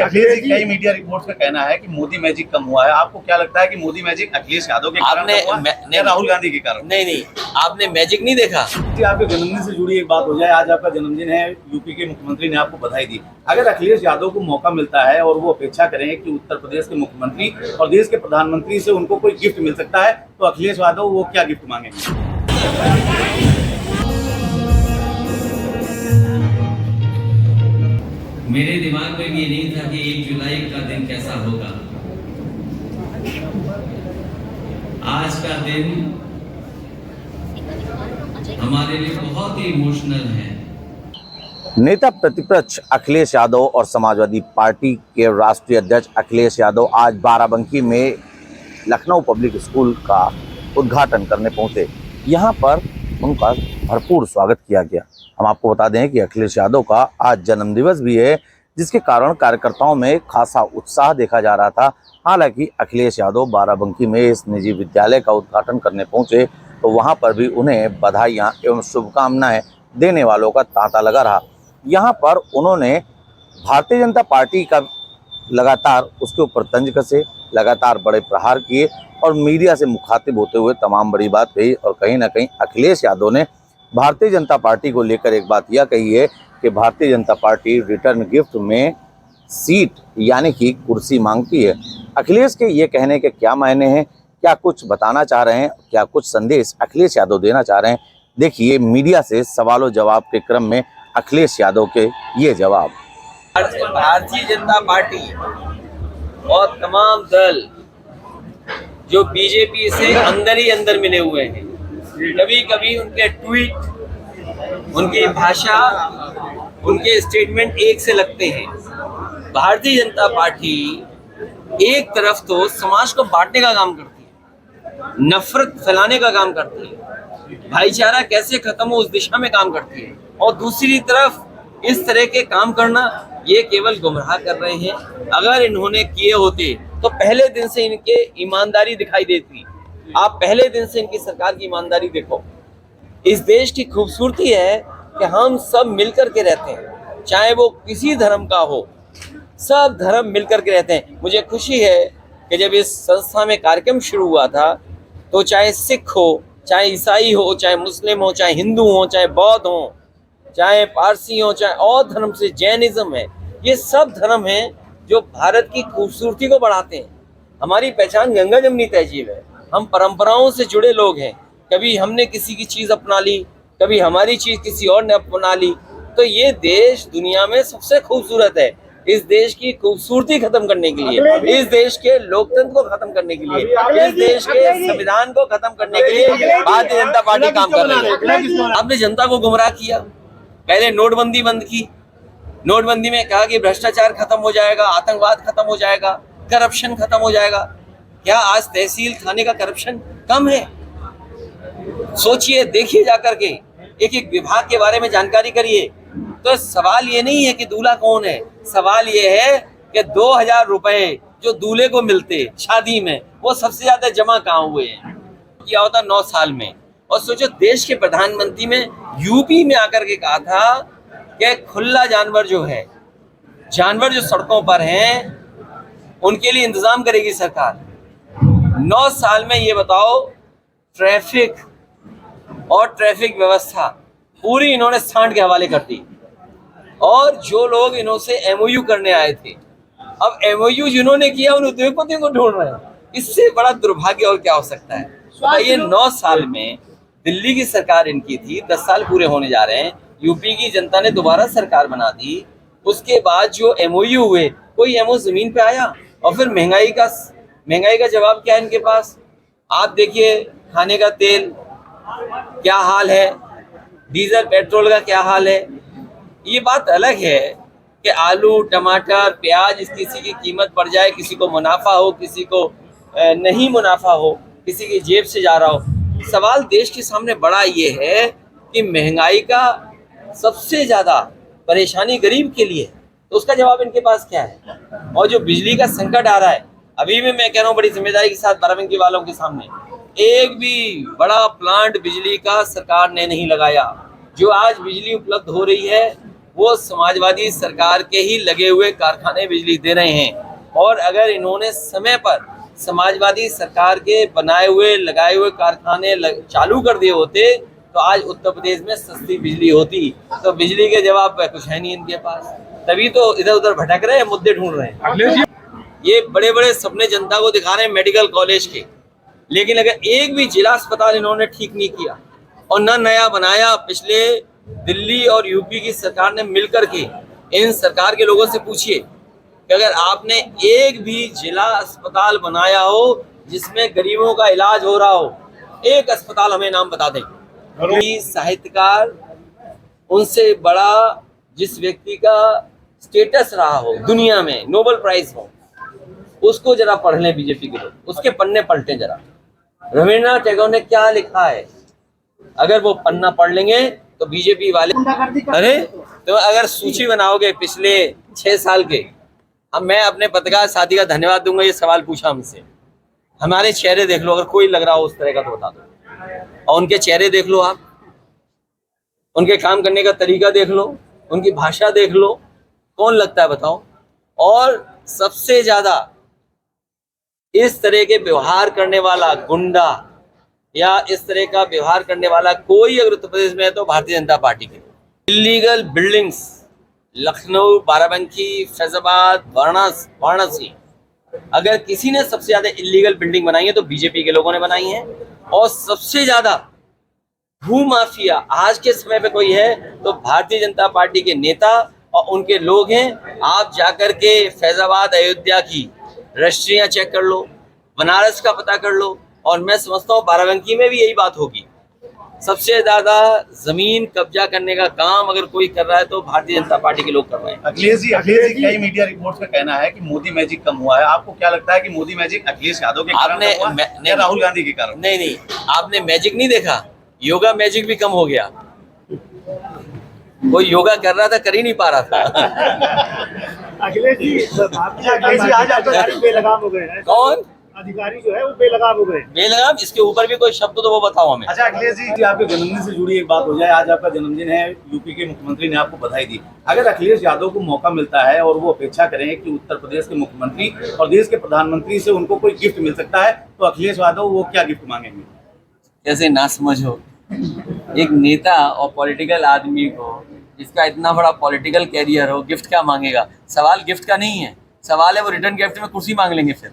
अखिलेश जी कई media reports का कहना है कि मोदी मैजिक कम हुआ है। आपको क्या लगता है कि मोदी मैजिक अखिलेश यादव के कारण कम हुआ या राहुल गांधी के कारण? नहीं, आपने मैजिक नहीं देखा। जी, आपके जन्मदिन से जुड़ी एक बात हो जाए। आज आपका जन्मदिन है, यूपी के मुख्यमंत्री ने आपको बधाई दी। अगर अखिलेश यादव को मौका मिलता है और वो अपेक्षा करें कि उत्तर प्रदेश के मुख्यमंत्री और देश के प्रधानमंत्री से उनको कोई गिफ्ट मिल सकता है, तो अखिलेश यादव वो क्या गिफ्ट मांगेंगे? मेरे दिमाग में भी ये नहीं था कि 1 जुलाई का दिन कैसा होगा। आज का दिन हमारे लिए बहुत ही इमोशनल है। नेता प्रतिपक्ष अखिलेश यादव और समाजवादी पार्टी के राष्ट्रीय अध्यक्ष अखिलेश यादव आज बाराबंकी में लखनऊ पब्लिक स्कूल का उद्घाटन करने पहुंचे। यहां पर उनका भरपूर स्वागत किया गया। हम आपको बता दें कि अखिलेश यादव का आज जन्मदिवस भी है, जिसके कारण कार्यकर्ताओं में खासा उत्साह देखा जा रहा था। हालांकि अखिलेश यादव बाराबंकी में इस निजी विद्यालय का उद्घाटन करने पहुंचे तो वहां पर भी उन्हें बधाइयां एवं शुभकामनाएं देने वालों का तांता लगा रहा। यहां पर उन्होंने भारतीय जनता पार्टी का लगातार उसके ऊपर तंज कसे, लगातार बड़े प्रहार किए और मीडिया से मुखातिब होते हुए तमाम बड़ी बात कही। और कहीं ना कहीं अखिलेश यादव ने भारतीय जनता पार्टी को लेकर एक बात यह कही है कि Bharatiya Janata party return gift में सीट यानी कि कुर्सी मांगती है। अखिलेश के ये कहने के क्या मायने हैं, क्या कुछ बताना चाह रहे हैं, क्या कुछ संदेश अखिलेश यादव देना चाह रहे हैं, देखिए मीडिया से सवालों जवाब के क्रम में अखिलेश यादव के ये जवाब। भारतीय जनता पार्टी और तमाम दल जो बीजेपी से अंदर ही अंदर मिले हुए हैं, कभी कभी उनके ट्वीट, उनकी भाषा, उनके स्टेटमेंट एक से लगते हैं। भारतीय जनता पार्टी एक तरफ तो समाज को बांटने का काम करती है, नफरत फैलाने का काम करती है, भाईचारा कैसे खत्म हो उस दिशा में काम करती है, और दूसरी तरफ इस तरह के काम करना ये केवल गुमराह कर रहे हैं। अगर इन्होंने किए होते तो पहले दिन से इनके ईमानदारी दिखाई देती। आप पहले दिन से इनकी सरकार की ईमानदारी देखो। इस देश की खूबसूरती है कि हम सब मिलकर के रहते हैं, चाहे वो किसी धर्म का हो, सब धर्म मिलकर के रहते हैं। मुझे खुशी है कि जब इस संस्था में कार्यक्रम शुरू हुआ था तो चाहे सिख हो, चाहे ईसाई हो, चाहे मुस्लिम हो, चाहे हिंदू हो, चाहे बौद्ध हो, चाहे पारसी हो, चाहे और धर्म से जैनिज्म है, ये सब धर्म हैं जो भारत की खूबसूरती को बढ़ाते हैं। हमारी पहचान गंगा जमनी तहजीब है। हम परंपराओं से जुड़े लोग हैं। कभी हमने किसी की चीज़ अपना ली, कभी हमारी चीज़ किसी और ने अपना ली। तो ये देश दुनिया में सबसे खूबसूरत है। इस देश की खूबसूरती खत्म करने के लिए, इस देश के लोकतंत्र को खत्म करने के लिए, इस देश के संविधान को खत्म करने के लिए भारतीय जनता पार्टी काम कर रही है। आपने जनता को गुमराह किया। पहले नोटबंदी बंद की। नोटबंदी में कहा कि भ्रष्टाचार खत्म हो जाएगा, आतंकवाद खत्म हो जाएगा, करप्शन खत्म हो जाएगा। क्या आज तहसील थाने का करप्शन कम है? सोचिए, देखिए जाकर के, एक एक विभाग के बारे में जानकारी करिए। तो सवाल ये नहीं है कि दूल्हा कौन है, सवाल ये है कि 2000 रुपए जो दूल्हे को मिलते शादी में, वो सबसे ज्यादा जमा कहाँ हुए हैं? किया होता 9 साल में। और सोचो, देश के प्रधानमंत्री में यूपी में आकर के कहा था कि खुला जानवर जो है, जानवर जो सड़कों पर हैं, उनके लिए इंतजाम करेगी सरकार। 9 साल में ये बताओ, ट्रैफिक और ट्रैफिक व्यवस्था पूरी इन्होंने सांड के हवाले कर दी। और जो लोग इन्होंने एमओयू करने आए थे, अब एमओयू जिन्होंने किया उन उद्योगपतियों को ढूंढ रहे हैं। इससे बड़ा दुर्भाग्य और क्या हो सकता है? बताइए, 9 साल में दिल्ली की सरकार इनकी थी, 10 साल पूरे होने जा रहे हैं। यूपी की जनता ने दोबारा सरकार बना दी। उसके बाद जो एमओयू हुए, कोई एमओ जमीन पे आया? और फिर महंगाई का जवाब क्या है इनके पास? आप देखिए, खाने का तेल क्या हाल है, डीजल पेट्रोल का क्या हाल है। ये बात अलग है कि आलू, टमाटर, प्याज, इस किसी की कीमत बढ़ जाए, किसी को मुनाफा हो, किसी को नहीं मुनाफा हो, किसी की जेब से जा रहा हो। सवाल देश के सामने बड़ा ये है कि महंगाई का सबसे ज़्यादा परेशानी गरीब के लिए है, तो उसका जवाब इनके पास क्या है? और जो बिजली का संकट आ रहा है, अभी भी मैं कह रहा हूँ बड़ी जिम्मेदारी के साथ बाराबंकी वालों के सामने, एक भी बड़ा प्लांट बिजली का सरकार ने नहीं लगाया। जो आज बिजली उपलब्ध हो रही है वो समाजवादी सरकार के ही लगे हुए कारखाने बिजली दे रहे हैं। और अगर इन्होंने समय पर समाजवादी सरकार के बनाए हुए लगाए हुए कारखाने चालू कर दिए होते तो आज उत्तर प्रदेश में सस्ती बिजली होती। तो बिजली के जवाब कुछ है नहीं इनके पास, तभी तो इधर उधर भटक रहे हैं, मुद्दे ढूंढ रहे हैं। ये बड़े बड़े सपने जनता को दिखा रहे हैं मेडिकल कॉलेज के, लेकिन अगर एक भी जिला अस्पताल इन्होंने ठीक नहीं किया और न नया बनाया। पिछले दिल्ली और यूपी की सरकार ने मिलकर के, इन सरकार के लोगों से पूछिए कि अगर आपने एक भी जिला अस्पताल बनाया हो जिसमें गरीबों का इलाज हो रहा हो, एक अस्पताल हमें नाम बता दें। साहित्यकार उनसे बड़ा जिस व्यक्ति का स्टेटस रहा हो दुनिया में, नोबेल प्राइज हो, उसको जरा पढ़ लें बीजेपी के लोग, उसके पन्ने पलटें जरा। रविन्द्रनाथ टैगोर ने क्या लिखा है, अगर वो पन्ना पढ़ लेंगे तो बीजेपी वाले, अरे तो अगर सूची बनाओगे पिछले 6 साल के, अब मैं अपने पत्रकार साथी का धन्यवाद दूंगा, ये सवाल पूछा हमसे। हमारे चेहरे देख लो, अगर कोई लग रहा हो उस तरह का तो बता दो, और उनके चेहरे देख लो, आप उनके काम करने का तरीका देख लो, उनकी भाषा देख लो, कौन लगता है बताओ। और सबसे ज्यादा इस तरह के व्यवहार करने वाला गुंडा या इस तरह का व्यवहार करने वाला कोई अगर उत्तर प्रदेश में है तो भारतीय जनता पार्टी के। इलीगल बिल्डिंग्स लखनऊ, बाराबंकी, फैजाबाद, वाराणसी, अगर किसी ने सबसे ज्यादा इलीगल बिल्डिंग बनाई है तो बीजेपी के लोगों ने बनाई है। और सबसे ज्यादा भू माफिया आज के समय पे कोई है तो भारतीय जनता पार्टी के नेता और उनके लोग हैं। आप जाकर के फैजाबाद, अयोध्या की रजिस्ट्रियां चेक कर लो, बनारस का पता कर लो, और मैं समझता हूँ बाराबंकी में भी यही बात होगी। सबसे ज्यादा जमीन कब्जा करने का काम अगर कोई कर रहा है तो भारतीय जनता पार्टी के लोग कर रहे हैं। अखिलेश जी कई मीडिया रिपोर्ट्स का कहना है कि मोदी मैजिक कम हुआ है। आपको क्या लगता है कि मोदी मैजिक अखिलेश यादव के कारण हुआ या राहुल गांधी के कारण? नहीं, आपने मैजिक नहीं देखा, योगा मैजिक भी कम हो गया। कोई योगा कर रहा था, कर ही नहीं पा रहा था। अखिलेश जी आज अधिकारी बेलगाम हो गए हैं। कौन अधिकारी जो है वो बेलगाम हो गए? बेलगाम, इसके ऊपर भी कोई शब्द तो वो बताओ हमें। अच्छा अखिलेश जी आपके जन्मदिन से जुड़ी एक बात हो जाए। आज आपका जन्मदिन है, यूपी के मुख्यमंत्री ने आपको बधाई दी। अगर अखिलेश यादव को मौका मिलता है और वो अपेक्षा करें कि उत्तर प्रदेश के मुख्यमंत्री और देश के प्रधानमंत्री से उनको कोई गिफ्ट मिल सकता है, तो अखिलेश यादव वो क्या गिफ्ट मांगेंगे? कैसे ना समझो, एक नेता और पॉलिटिकल आदमी को जिसका इतना बड़ा पॉलिटिकल कैरियर हो, गिफ्ट क्या मांगेगा? सवाल गिफ्ट का नहीं है, सवाल है वो रिटर्न गिफ्ट में कुर्सी मांग लेंगे फिर।